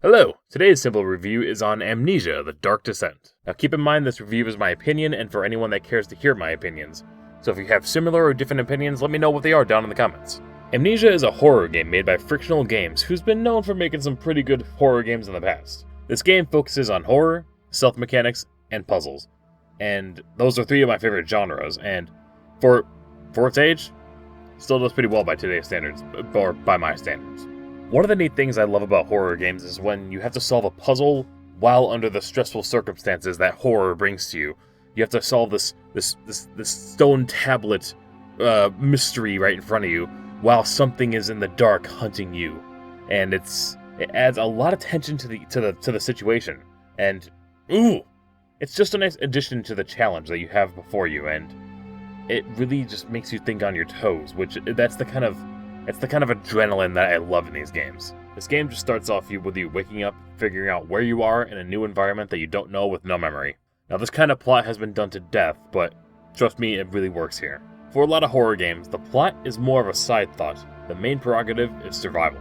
Hello! Today's simple review is on Amnesia: The Dark Descent. Now keep in mind this review is my opinion and for anyone that cares to hear my opinions. So if you have similar or different opinions, let me know what they are down in the comments. Amnesia is a horror game made by Frictional games, who's been known for making some pretty good horror games in the past. This game focuses on horror, stealth mechanics, and puzzles. And those are three of my favorite genres, and for its age, still does pretty well by today's standards, or by my standards. One of the neat things I love about horror games is when you have to solve a puzzle while under the stressful circumstances that horror brings to you. You have to solve this stone tablet mystery right in front of you while something is in the dark hunting you, and it adds a lot of tension to the situation. And it's just a nice addition to the challenge that you have before you, and it really just makes you think on your toes, which that's the kind of adrenaline that I love in these games. This game just starts off with you waking up, figuring out where you are in a new environment that you don't know with no memory. Now this kind of plot has been done to death, but trust me, it really works here. For a lot of horror games, the plot is more of a side thought. The main prerogative is survival.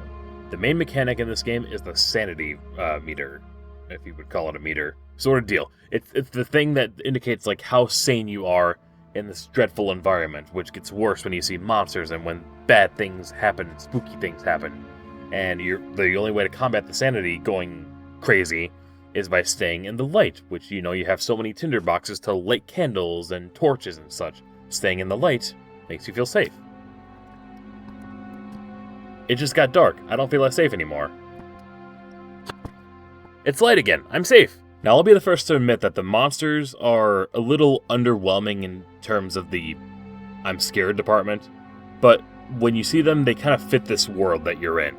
The main mechanic in this game is the sanity meter, if you would call it a meter, sort of deal. It's the thing that indicates like how sane you are in this dreadful environment, which gets worse when you see monsters and when bad things happen, spooky things happen. And the only way to combat the sanity going crazy is by staying in the light, which, you have so many tinder boxes to light candles and torches and such. Staying in the light makes you feel safe. It just got dark. I don't feel as safe anymore. It's light again. I'm safe. Now, I'll be the first to admit that the monsters are a little underwhelming in terms of the I'm scared department, but when you see them, they kind of fit this world that you're in.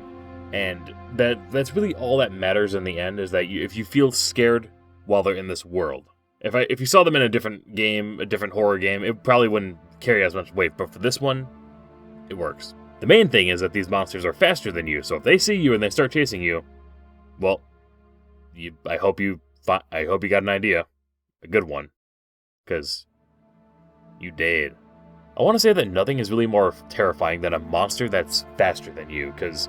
And that's really all that matters in the end, is that if you feel scared while they're in this world. If you saw them in a different game, a different horror game, it probably wouldn't carry as much weight, but for this one, it works. The main thing is that these monsters are faster than you, so if they see you and they start chasing you, well, I hope you got an idea. A good one. Because you dead. I want to say that nothing is really more terrifying than a monster that's faster than you, because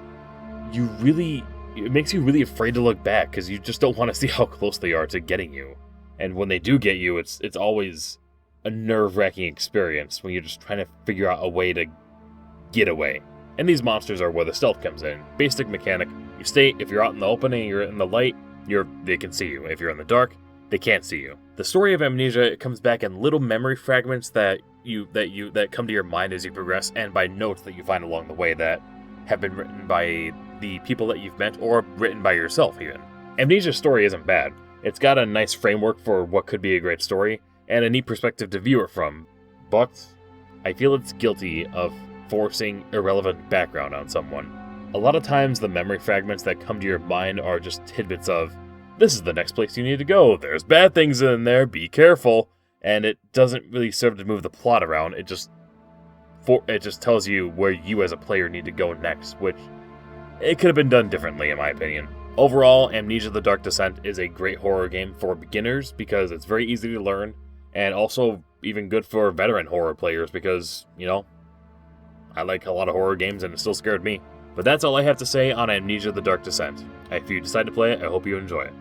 it makes you really afraid to look back, because you just don't want to see how close they are to getting you. And when they do get you, it's always a nerve-wracking experience when you're just trying to figure out a way to get away. And these monsters are where the stealth comes in. Basic mechanic, if you're out in the open and you're in the light, they can see you. If you're in the dark, they can't see you. The story of Amnesia comes back in little memory fragments that come to your mind as you progress, and by notes that you find along the way that have been written by the people that you've met or written by yourself even. Amnesia's story isn't bad. It's got a nice framework for what could be a great story and a neat perspective to view it from, but I feel it's guilty of forcing irrelevant background on someone. A lot of times the memory fragments that come to your mind are just tidbits of, this is the next place you need to go, there's bad things in there, be careful, and it doesn't really serve to move the plot around. It just tells you where you as a player need to go next, which it could have been done differently in my opinion. Overall, Amnesia: The Dark Descent is a great horror game for beginners because it's very easy to learn, and also even good for veteran horror players because, I like a lot of horror games and it still scared me. But that's all I have to say on Amnesia: The Dark Descent. If you decide to play it, I hope you enjoy it.